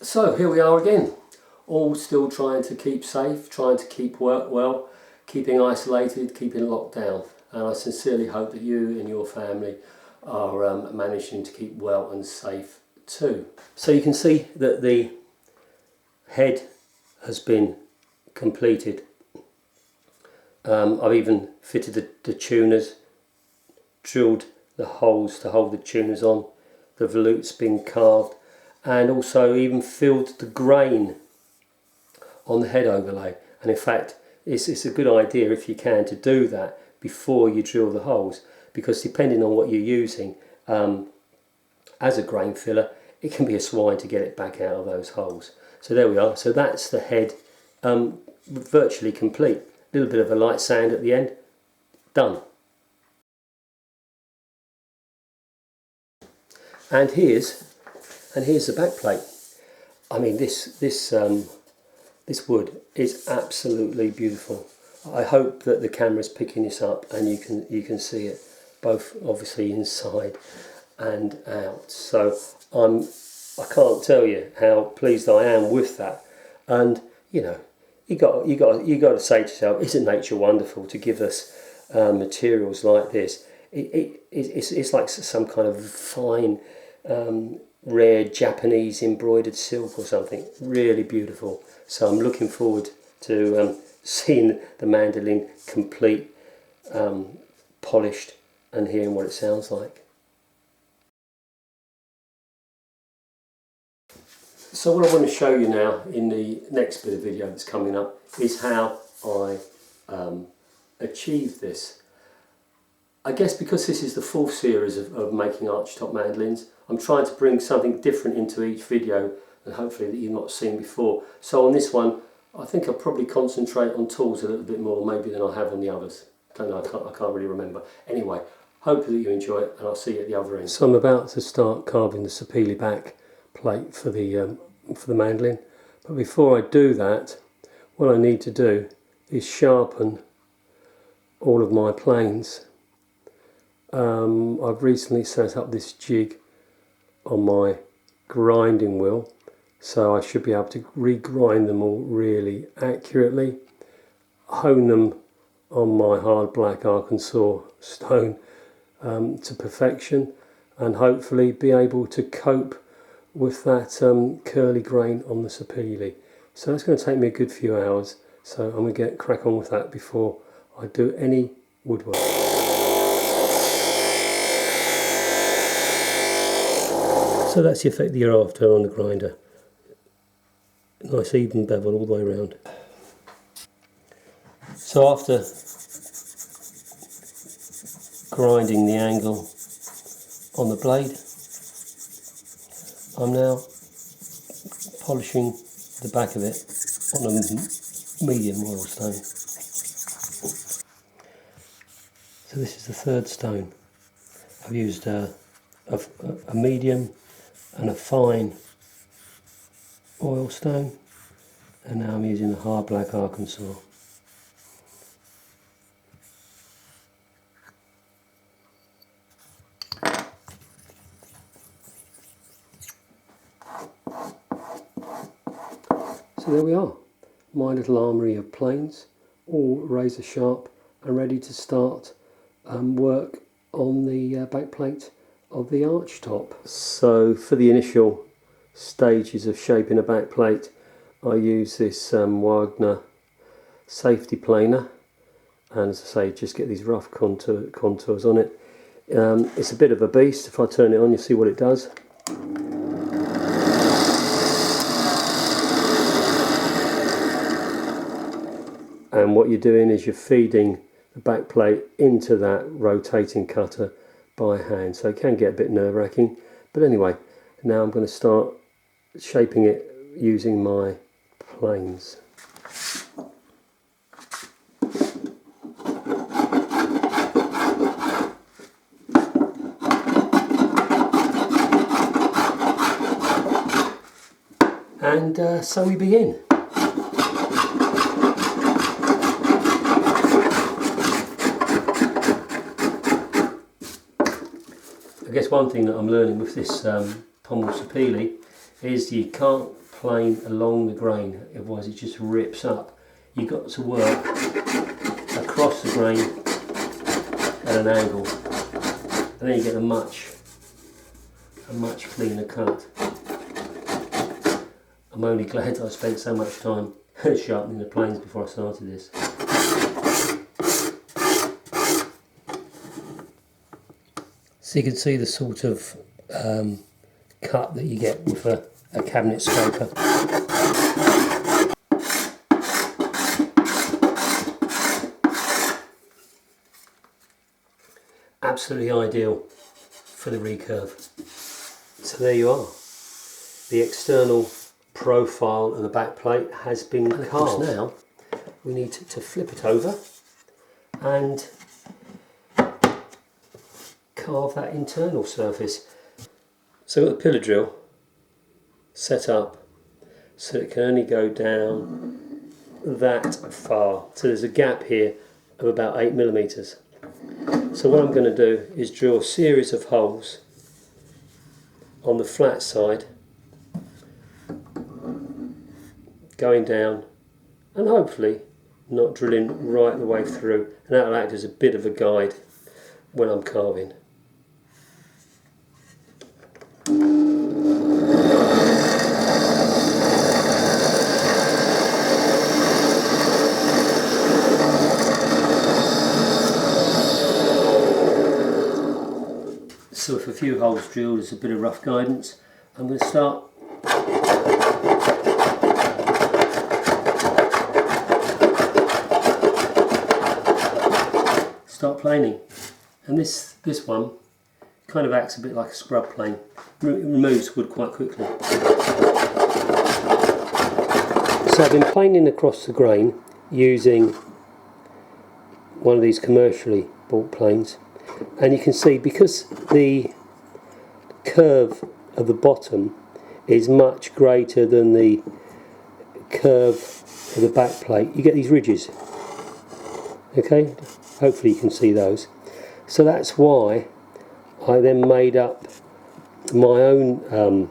So here we are again, all still trying to keep safe, trying to keep work well, keeping isolated, keeping locked down. And I sincerely hope that you and your family are managing to keep well and safe too. So you can see that the head has been completed. I've even fitted the tuners, drilled the holes to hold the tuners on, the volutes been carved, and also even filled the grain on the head overlay. And in fact, it's a good idea if you can to do that before you drill the holes, because depending on what you're using as a grain filler, it can be a swine to get it back out of those holes. So there we are. So that's the head virtually complete. A little bit of a light sand at the end. Done. And here's the back plate. I mean, this wood is absolutely beautiful. I hope that the camera's picking this up and you can see it both obviously inside and out. So I can't tell you how pleased I am with that. And you know, you got to say to yourself, isn't nature wonderful to give us materials like this? It's like some kind of fine, rare Japanese embroidered silk or something. Really beautiful. So I'm looking forward to seeing the mandolin complete, polished, and hearing what it sounds like. So what I want to show you now in the next bit of video that's coming up is how I achieved this. I guess because this is the fourth series of making archtop mandolins, I'm trying to bring something different into each video and hopefully that you've not seen before. So on this one, I think I'll probably concentrate on tools a little bit more maybe than I have on the others. I don't know, I can't really remember. Anyway, hope that you enjoy it and I'll see you at the other end. So I'm about to start carving the sapele back plate for the mandolin, but before I do that, what I need to do is sharpen all of my planes. I've recently set up this jig on my grinding wheel, so I should be able to regrind them all really accurately, hone them on my hard black Arkansas stone to perfection, and hopefully be able to cope with that curly grain on the sapele. So that's going to take me a good few hours, so I'm going to get crack on with that before I do any woodwork. So that's the effect that you're after on the grinder. Nice even bevel all the way around. So after grinding the angle on the blade, I'm now polishing the back of it on a medium oil stone. So this is the third stone. I've used a medium and a fine oil stone, and now I'm using a hard black Arkansas. So there we are, my little armoury of planes, all razor sharp and ready to start work on the back plate of the archtop. So for the initial stages of shaping a back plate, I use this Wagner safety planer, and as I say, just get these rough contours on it. It's a bit of a beast. If I turn it on, you'll see what it does. And what you're doing is you're feeding the back plate into that rotating cutter by hand, so it can get a bit nerve-wracking. But anyway, now I'm going to start shaping it using my planes. And so we begin. I guess one thing that I'm learning with this pommel sapele is you can't plane along the grain, otherwise it just rips up. You've got to work across the grain at an angle, and then you get a much cleaner cut. I'm only glad that I spent so much time sharpening the planes before I started this. So you can see the sort of cut that you get with a cabinet scraper. Absolutely ideal for the recurve. So there you are. The external profile of the back plate has been carved. Now we need to flip it over and carve that internal surface. So I've got the pillar drill set up so it can only go down that far. So there's a gap here of about 8mm. So what I'm going to do is drill a series of holes on the flat side, going down, and hopefully not drilling right the way through, and that will act as a bit of a guide when I'm carving. So with a few holes drilled as a bit of rough guidance, I'm going to start planing. And this one kind of acts a bit like a scrub plane. It removes wood quite quickly. So I've been planing across the grain using one of these commercially bought planes. And you can see, because the curve of the bottom is much greater than the curve of the back plate, you get these ridges. Okay, hopefully you can see those. So that's why I then made up my own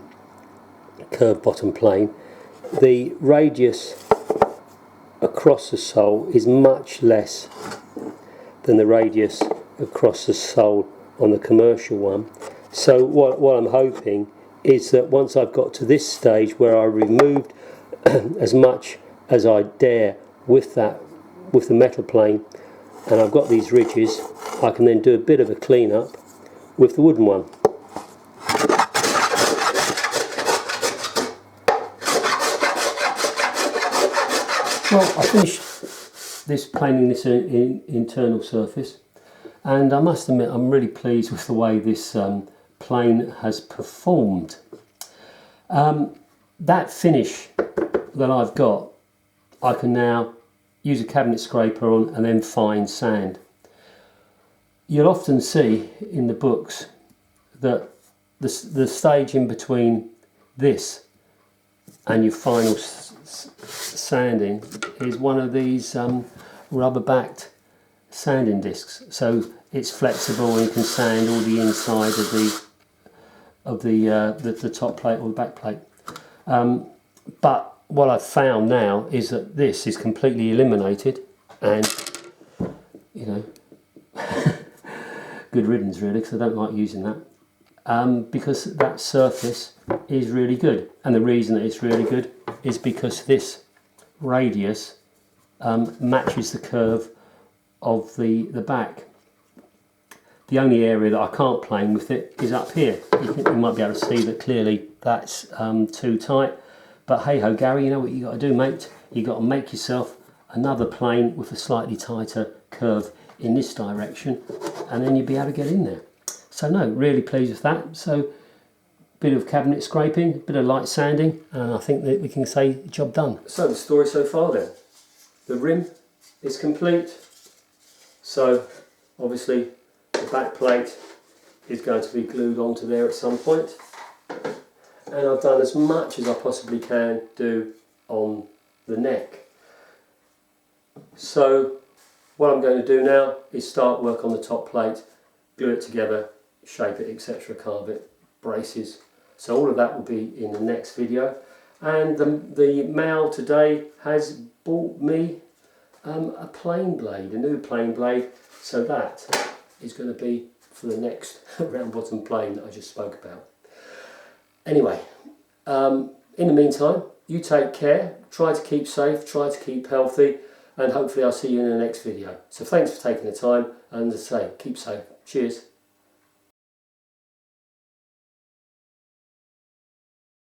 curved bottom plane. The radius across the sole is much less than the radius across the sole on the commercial one. So what I'm hoping is that once I've got to this stage where I removed as much as I dare with the metal plane, and I've got these ridges, I can then do a bit of a clean up with the wooden one. Well, I finished this planing this internal surface, and I must admit I'm really pleased with the way this plane has performed. That finish that I've got, I can now use a cabinet scraper on and then fine sand. You'll often see in the books that the stage in between this and your final sanding is one of these rubber-backed sanding discs. So it's flexible and you can sand all the inside of the top plate or the back plate. But what I've found now is that this is completely eliminated, and you know, good riddance really, because I don't like using that, because that surface is really good. And the reason that it's really good is because this radius matches the curve of the back. The only area that I can't plane with it is up here. You might be able to see that clearly that's too tight. But hey ho, Gary, you know what you got to do, mate? You got to make yourself another plane with a slightly tighter curve in this direction, and then you'll be able to get in there. So no, really pleased with that. So bit of cabinet scraping, bit of light sanding, and I think that we can say job done. So the story so far then. The rim is complete. So obviously the back plate is going to be glued onto there at some point. And I've done as much as I possibly can do on the neck. So what I'm going to do now is start work on the top plate, glue it together, shape it, etc., carve it, braces, So all of that will be in the next video. And the mail today has bought me a plane blade, a new plane blade. So that is going to be for the next round bottom plane that I just spoke about. Anyway, in the meantime, you take care, try to keep safe, try to keep healthy, and hopefully I'll see you in the next video. So thanks for taking the time, and as I say, keep safe. Cheers.